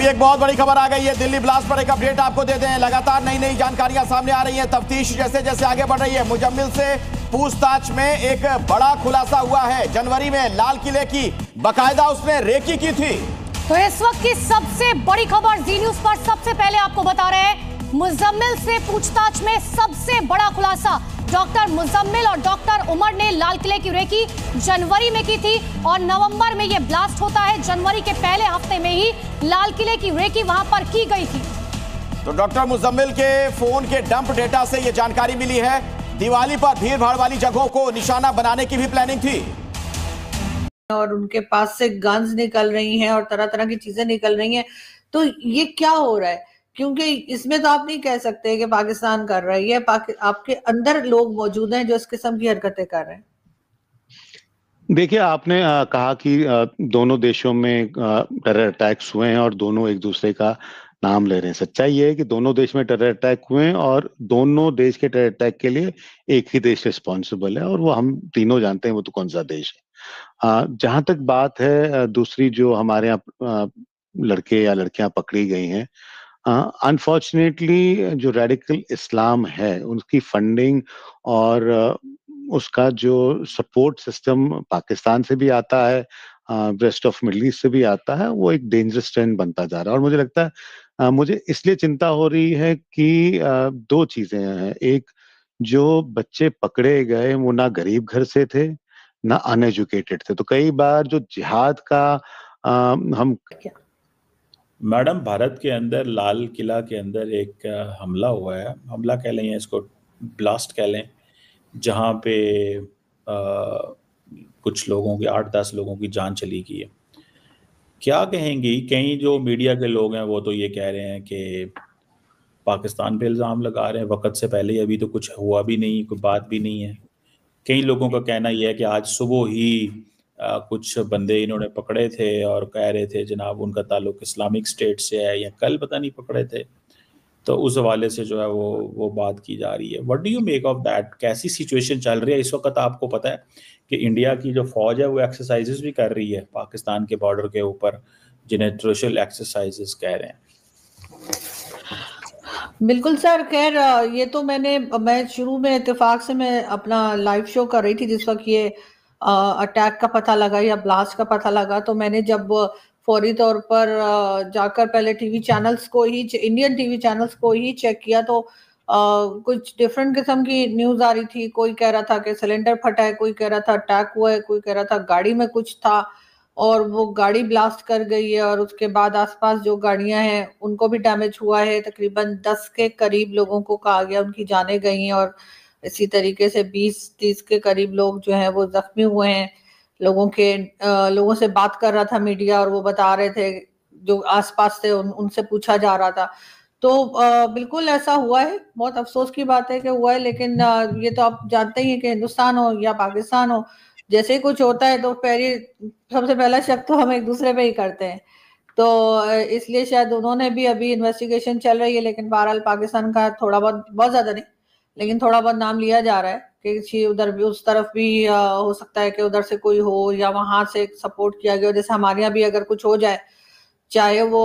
एक बहुत बड़ी खबर आ गई है। दिल्ली ब्लास्ट पर एक अपडेट आपको देते हैं। लगातार नई नई जानकारियां सामने आ रही हैं। तफ्तीश जैसे जैसे आगे बढ़ रही है, मुजम्मिल से पूछताछ में एक बड़ा खुलासा हुआ है। जनवरी में लाल किले की बाकायदा उसने रेकी की थी। तो इस वक्त की सबसे बड़ी खबर जी न्यूज पर सबसे पहले आपको बता रहे हैं। मुजम्मिल से पूछताछ में सबसे बड़ा खुलासा। डॉक्टर मुजम्मिल और डॉक्टर उमर ने लाल किले की रेकी जनवरी में की थी और नवंबर में यह ब्लास्ट होता है। जनवरी के पहले हफ्ते में ही लाल किले की रेकी वहां पर की गई थी। तो डॉक्टर मुजम्मिल के फोन के डंप डेटा से यह जानकारी मिली है। दिवाली पर भीड़ भाड़ वाली जगहों को निशाना बनाने की भी प्लानिंग थी और उनके पास से गन्स निकल रही हैं और तरह तरह की चीजें निकल रही हैं। तो ये क्या हो रहा है? क्योंकि इसमें तो आप नहीं कह सकते कि पाकिस्तान कर रही है। आपके अंदर लोग मौजूद हैं जो इस किस्म की हरकतें कर रहे हैं। देखिए, आपने कहा कि दोनों देशों में टेरर अटैक्स हुए हैं और दोनों एक दूसरे का नाम ले रहे हैं। सच्चाई ये है कि दोनों देश में टेरर अटैक हुए हैं और दोनों देश के टेरर अटैक के लिए एक ही देश रिस्पॉन्सिबल है और वो हम तीनों जानते हैं वो तो कौन सा देश है। जहां तक बात है दूसरी जो हमारे यहाँ लड़के या लड़कियां पकड़ी गई हैं, अनफॉर्चुनेटली जो रेडिकल इस्लाम है उसकी फंडिंग और उसका जो सपोर्ट सिस्टम पाकिस्तान से भी आता है, वेस्ट ऑफ मिडल ईस्ट से भी आता है, वो एक डेंजरस ट्रेंड बनता जा रहा है। और मुझे लगता है मुझे इसलिए चिंता हो रही है कि दो चीजें हैं। एक, जो बच्चे पकड़े गए वो ना गरीब घर से थे ना अनएजुकेटेड थे। तो कई बार जो जिहाद का हम मैडम, भारत के अंदर लाल किला के अंदर एक हमला हुआ है। हमला कह लें या इसको ब्लास्ट कह लें, जहाँ पे कुछ लोगों की 8-10 लोगों की जान चली गई है। क्या कहेंगी? कई जो मीडिया के लोग हैं वो तो ये कह रहे हैं कि पाकिस्तान पे इल्ज़ाम लगा रहे हैं वक्त से पहले। अभी तो कुछ हुआ भी नहीं, कोई बात भी नहीं है। कई लोगों का कहना यह है कि आज सुबह ही कुछ बंदे इन्होंने पकड़े थे और कह रहे थे जनाब उनका ताल्लुक इस्लामिक स्टेट से है, या कल पता नहीं पकड़े थे। तो उस हवाले से जो है वो बात की जा रही है। What do you make of that? कैसी सिचुएशन चल रही है इस वक्त? आपको पता है कि इंडिया की जो फौज है वो एक्सरसाइजेस भी कर रही है पाकिस्तान के बॉर्डर के ऊपर, जिन्हें टेरिटोरियल एक्सरसाइजेस कह रहे हैं। बिल्कुल सर। खैर, ये तो मैं शुरू में इत्तेफाक से मैं अपना लाइव शो कर रही थी जिस वक्त ये अटैक का पता लगा या ब्लास्ट का पता लगा। तो मैंने जब फौरी तौर पर जाकर पहले टीवी चैनल्स को ही, इंडियन टीवी चैनल्स को ही चेक किया तो कुछ डिफरेंट किस्म की न्यूज आ रही थी। कोई कह रहा था कि सिलेंडर फटा है, कोई कह रहा था अटैक हुआ है, कोई कह रहा था गाड़ी में कुछ था और वो गाड़ी ब्लास्ट कर गई है और उसके बाद आसपास जो गाड़ियां हैं उनको भी डैमेज हुआ है। तकरीबन 10 के करीब लोगों को कहा गया उनकी जानें गई हैं और इसी तरीके से 20-30 के करीब लोग जो हैं वो जख्मी हुए हैं। लोगों से बात कर रहा था मीडिया और वो बता रहे थे, जो आसपास थे उनसे पूछा जा रहा था। तो बिल्कुल ऐसा हुआ है। बहुत अफसोस की बात है कि हुआ है, लेकिन ये तो आप जानते ही हैं कि हिंदुस्तान हो या पाकिस्तान हो, जैसे ही कुछ होता है तो सबसे पहला शक तो हम एक दूसरे पे ही करते हैं। तो इसलिए शायद उन्होंने भी, अभी इन्वेस्टिगेशन चल रही है, लेकिन बहरहाल पाकिस्तान का थोड़ा बहुत ज्यादा नहीं लेकिन थोड़ा बहुत नाम लिया जा रहा है कि उधर भी, उस तरफ भी हो सकता है कि उधर से कोई हो या वहां से सपोर्ट किया गया हो। जैसे हमारे यहाँ भी अगर कुछ हो जाए, चाहे वो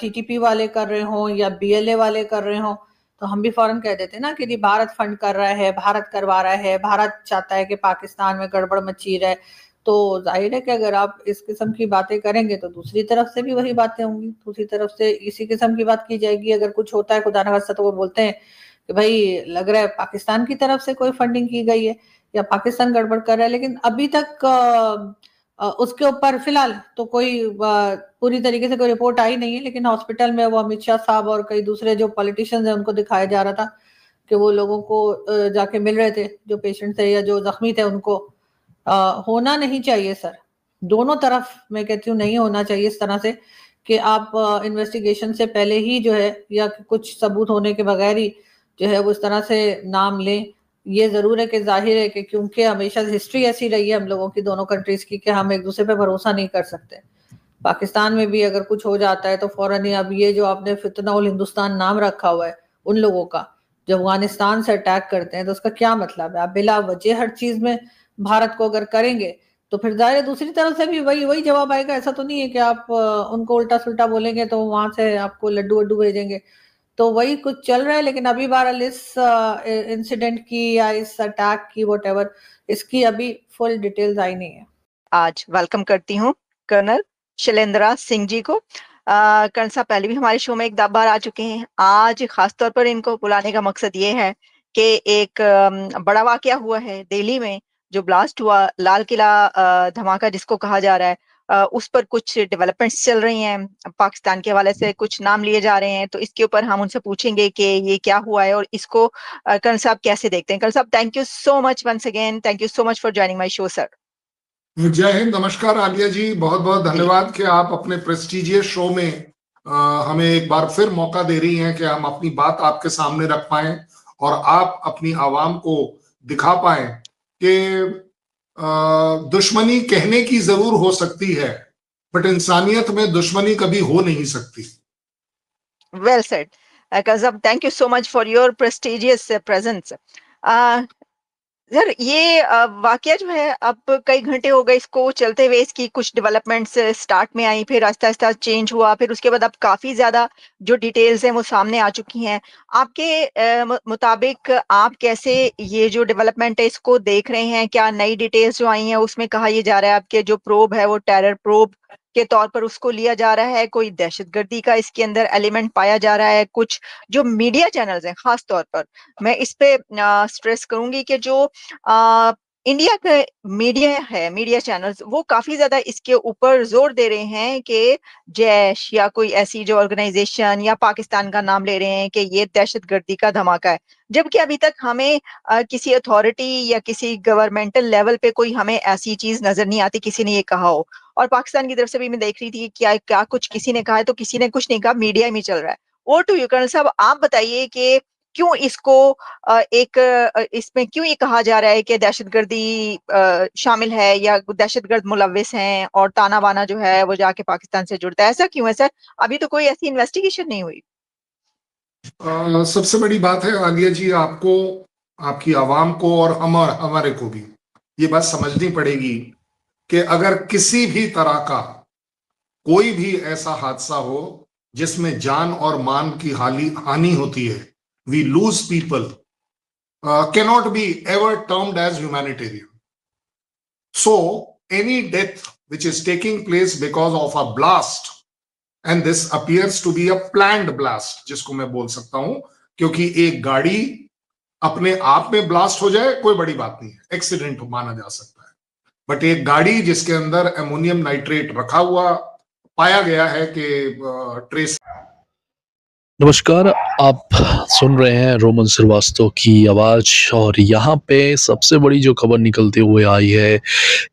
टीटीपी वाले कर रहे हो या बीएलए वाले कर रहे हो, तो हम भी फौरन कह देते ना कि भारत फंड कर रहा है, भारत करवा रहा है, भारत चाहता है कि पाकिस्तान में गड़बड़ मची रहे। तो जाहिर है कि अगर आप इस किस्म की बातें करेंगे तो दूसरी तरफ से भी वही बातें होंगी, दूसरी तरफ से इसी किस्म की बात की जाएगी। अगर कुछ होता है खुदा न खास्ता तो वो बोलते हैं कि भाई लग रहा है पाकिस्तान की तरफ से कोई फंडिंग की गई है या पाकिस्तान गड़बड़ कर रहा है। लेकिन अभी तक उसके ऊपर फिलहाल तो कोई पूरी तरीके से कोई रिपोर्ट आई नहीं है। लेकिन हॉस्पिटल में वो अमित शाह साहब और कई दूसरे जो पॉलिटिशियंस हैं उनको दिखाया जा रहा था कि वो लोगों को जाके मिल रहे थे, जो पेशेंट थे या जो जख्मी थे उनको। होना नहीं चाहिए सर, दोनों तरफ मैं कहती हूँ नहीं होना चाहिए इस तरह से कि आप इन्वेस्टिगेशन से पहले ही जो है या कुछ सबूत होने के बगैर ही जो है वो इस तरह से नाम लें। ये जरूर है कि जाहिर है कि क्योंकि हमेशा हिस्ट्री ऐसी रही है हम लोगों की, दोनों कंट्रीज की, कि हम एक दूसरे पे भरोसा नहीं कर सकते। पाकिस्तान में भी अगर कुछ हो जाता है तो फौरन ही, अब ये जो आपने फितना उल हिंदुस्तान नाम रखा हुआ है उन लोगों का, जो अफगानिस्तान से अटैक करते हैं, तो उसका क्या मतलब है? आप बिला वजह हर चीज में भारत को अगर करेंगे तो फिर जाहिर है दूसरी तरफ से भी वही वही जवाब आएगा। ऐसा तो नहीं है कि आप उनको उल्टा सुल्टा बोलेंगे तो वहां से आपको लड्डू वड्डू भेजेंगे। तो वही कुछ चल रहा है। लेकिन अभी बहरहाल इस इंसिडेंट की या इस अटैक की व्हाटएवर इसकी अभी फुल डिटेल्स आई नहीं है। आज वेलकम करती हूँ कर्नल शैलेंद्रा सिंह जी को। कर्नल साहब पहले भी हमारे शो में एक बार आ चुके हैं। आज खासतौर पर इनको बुलाने का मकसद ये है कि एक बड़ा वाकया हुआ है दिल्ली में, जो ब्लास्ट हुआ, लाल किला धमाका जिसको कहा जा रहा है, उस पर कुछ डेवलपमेंट्स चल रही हैं। पाकिस्तान के हवाले से कुछ नाम लिए जा रहे हैं, तो इसके ऊपर हम उनसे पूछेंगे कि ये क्या हुआ है और इसको कर्नल साहब कैसे देखते हैं। कर्नल साहब, thank you so much once again, thank you so much for joining my show sir. जय हिंद, नमस्कार आलिया जी, बहुत बहुत धन्यवाद कि आप अपने प्रेस्टिजियस शो में हमें एक बार फिर मौका दे रही हैं कि हम अपनी बात आपके सामने रख पाएं और आप अपनी आवाम को दिखा पाएं कि दुश्मनी कहने की जरूर हो सकती है, बट इंसानियत में दुश्मनी कभी हो नहीं सकती। Well said colonel, thank you so much for your prestigious presence. Sir, ये वाकया जो है, अब कई घंटे हो गए इसको चलते हुए, इसकी कुछ डेवलपमेंट्स स्टार्ट में आई, फिर आहिस्ता आहिस्ता चेंज हुआ, फिर उसके बाद अब काफी ज्यादा जो डिटेल्स हैं वो सामने आ चुकी हैं। आपके मुताबिक आप कैसे ये जो डेवलपमेंट है इसको देख रहे हैं? क्या नई डिटेल्स जो आई हैं उसमें कहा यह जा रहा है आपके जो प्रोब है वो टेरर प्रोब के तौर पर उसको लिया जा रहा है, कोई दहशतगर्दी का इसके अंदर एलिमेंट पाया जा रहा है? कुछ जो मीडिया चैनल्स हैं, खास तौर पर मैं इस पे स्ट्रेस करूंगी कि जो इंडिया के मीडिया है, मीडिया चैनल्स, वो काफी ज्यादा इसके ऊपर जोर दे रहे हैं कि जैश या कोई ऐसी जो ऑर्गेनाइजेशन या पाकिस्तान का नाम ले रहे हैं कि ये दहशतगर्दी का धमाका है, जबकि अभी तक हमें किसी अथॉरिटी या किसी गवर्नमेंटल लेवल पे कोई हमें ऐसी चीज नजर नहीं आती किसी ने ये कहा हो। और पाकिस्तान की तरफ से भी मैं देख रही थी क्या क्या कुछ किसी ने कहा है तो किसी ने कुछ नहीं कहा, मीडिया में चल रहा है। ओवर टू यू कर्नल साहब, आप बताइए कि क्यों इसको इसमें क्यों ये कहा जा रहा है कि दहशतगर्दी शामिल है या दहशतगर्द मुलव्विस हैं और ताना बाना जो है वो जाके पाकिस्तान से जुड़ता है? ऐसा क्यों है सर? अभी तो कोई ऐसी इन्वेस्टिगेशन नहीं हुई। सबसे बड़ी बात है आलिया जी, आपको, आपकी आवाम को और हमारे को भी ये बात समझनी पड़ेगी कि अगर किसी भी तरह का कोई भी ऐसा हादसा हो जिसमें जान और मान की हानि होती है, we lose people, cannot be ever termed as humanitarian. So any death which is taking place because of a blast, and this appears to be a planned blast, जिसको मैं बोल सकता हूं, क्योंकि एक गाड़ी अपने आप में ब्लास्ट हो जाए कोई बड़ी बात नहीं है, एक्सीडेंट माना जा सकता है, बट एक गाड़ी जिसके अंदर अमोनियम नाइट्रेट रखा हुआ पाया गया है कि ट्रेस। नमस्कार, आप सुन रहे हैं रोमन श्रीवास्तव की आवाज और यहाँ पे सबसे बड़ी जो खबर निकलते हुए आई है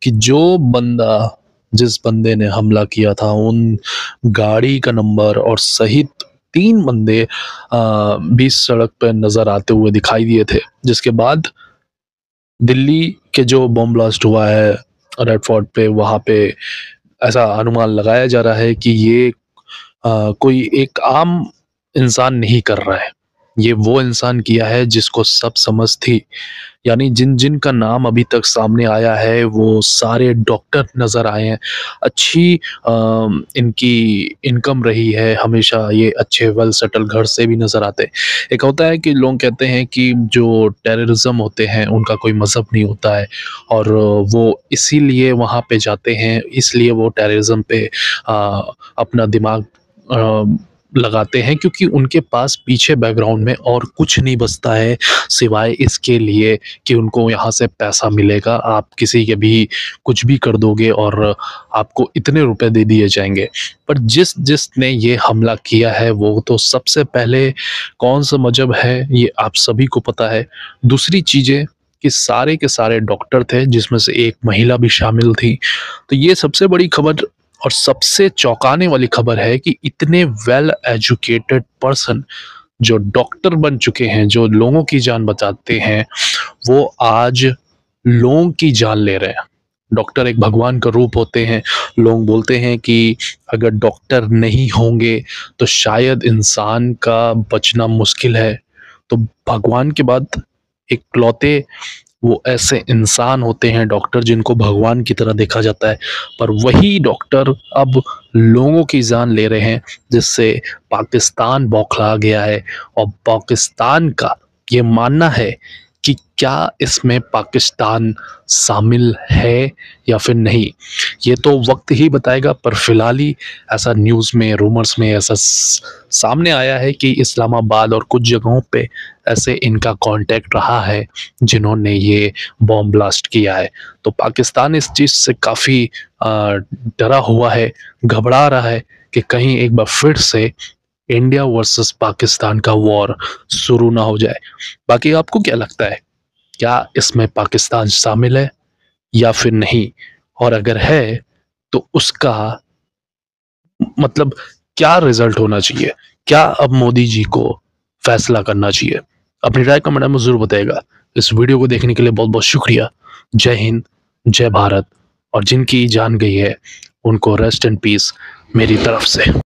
कि जिस बंदे ने हमला किया था, उन गाड़ी का नंबर और सहित 3 बंदे बीच सड़क पर नजर आते हुए दिखाई दिए थे। जिसके बाद दिल्ली के जो बम ब्लास्ट हुआ है रेड फोर्ट पे, वहाँ पे ऐसा अनुमान लगाया जा रहा है कि ये कोई एक आम इंसान नहीं कर रहा है, ये वो इंसान किया है जिसको सब समझ थी। यानी जिन जिन का नाम अभी तक सामने आया है वो सारे डॉक्टर नज़र आए हैं, अच्छी इनकी इनकम रही है हमेशा, ये अच्छे वेल सेटल घर से भी नज़र आते हैं। एक होता है कि लोग कहते हैं कि जो टेररिज्म होते हैं उनका कोई मज़हब नहीं होता है और वो इसीलिए वहाँ पे जाते हैं, इसलिए वो टेररिज्म पे अपना दिमाग लगाते हैं, क्योंकि उनके पास पीछे बैकग्राउंड में और कुछ नहीं बचता है सिवाय इसके लिए कि उनको यहाँ से पैसा मिलेगा, आप किसी के भी कुछ भी कर दोगे और आपको इतने रुपए दे दिए जाएंगे। पर जिसने ये हमला किया है वो तो सबसे पहले कौन सा मजहब है ये आप सभी को पता है। दूसरी चीज़ें कि सारे के सारे डॉक्टर थे जिसमें से एक महिला भी शामिल थी। तो ये सबसे बड़ी खबर और सबसे चौंकाने वाली खबर है कि इतने वेल एजुकेटेड पर्सन जो डॉक्टर बन चुके हैं, जो लोगों की जान बचाते हैं, वो आज लोगों की जान ले रहे हैं। डॉक्टर एक भगवान का रूप होते हैं। लोग बोलते हैं कि अगर डॉक्टर नहीं होंगे तो शायद इंसान का बचना मुश्किल है। तो भगवान के बाद एक लौते वो ऐसे इंसान होते हैं डॉक्टर जिनको भगवान की तरह देखा जाता है, पर वही डॉक्टर अब लोगों की जान ले रहे हैं, जिससे पाकिस्तान बौखला गया है। और पाकिस्तान का ये मानना है कि क्या इसमें पाकिस्तान शामिल है या फिर नहीं, ये तो वक्त ही बताएगा। पर फिलहाल ही ऐसा न्यूज़ में, रूमर्स में ऐसा सामने आया है कि इस्लामाबाद और कुछ जगहों पे ऐसे इनका कांटेक्ट रहा है जिन्होंने ये बॉम्ब ब्लास्ट किया है। तो पाकिस्तान इस चीज़ से काफ़ी डरा हुआ है, घबरा रहा है कि कहीं एक बार फिर से इंडिया वर्सेस पाकिस्तान का वॉर शुरू ना हो जाए। बाकी आपको क्या लगता है, क्या इसमें पाकिस्तान शामिल है या फिर नहीं? और अगर है तो उसका मतलब क्या रिजल्ट होना चाहिए? क्या अब मोदी जी को फैसला करना चाहिए? अपनी राय कमेंट में जरूर बताइएगा। इस वीडियो को देखने के लिए बहुत बहुत शुक्रिया। जय हिंद, जय भारत। और जिनकी जान गई है उनको रेस्ट एंड पीस मेरी तरफ से।